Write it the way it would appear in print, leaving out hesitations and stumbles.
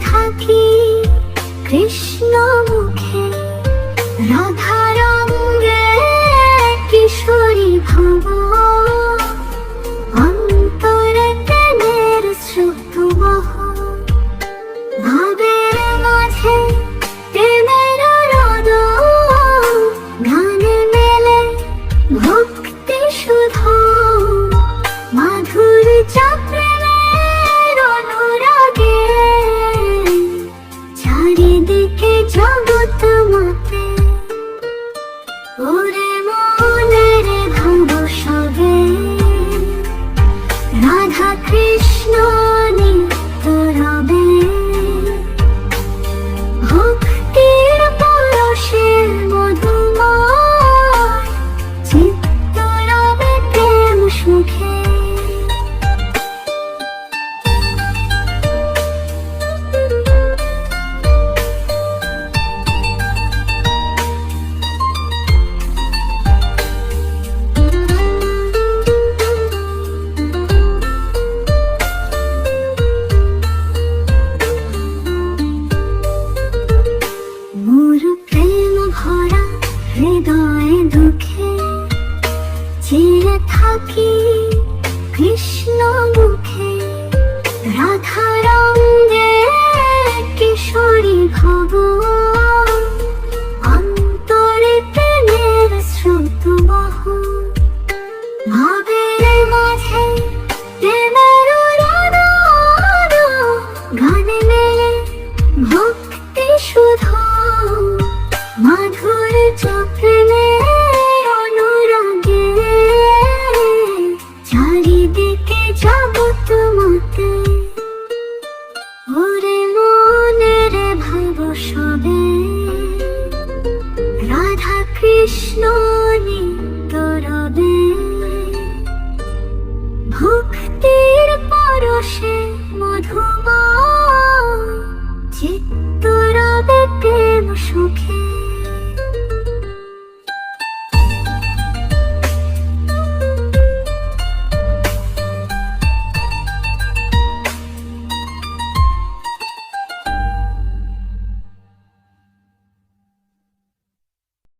থাকি কৃষ্ণ মুখে, রাধা রঙ্গে কিশোরী ভব, অন্তরে প্রেমের স্রোত বহ, ভাবের মাঝে প্রেমের হ্রদ, গানে মেলে ভক্তি শুধু, মাধুর প্রেমের অনুরাগে, চারিদিকে জগৎ মাতে, ওরে মনের ভাব সবে, রাধা কৃষ্ণ নিত্য রবে, ভক্তির পরশে মধুময়, চিত্ত রবে প্রেম সুখে। মোর প্রেম ভরা হৃদয় দুঃখে, চিরে থাকি কৃষ্ণ মুখে, রাধা রঙ্গে কিশোরী ভব, অন্তরে প্রেমের স্রোত বহ, ভাবের মাঝে প্রেমের হ্রদ, গানে মেলে ভক্তি শুধু, মাধুর প্রেমের অনুরাগে, চারিদিকে জগৎ মাতে, ওরে মনের ভাব সবে, রাধা কৃষ্ণ নিত্য রবে, ভক্তির পরশে মধুময়,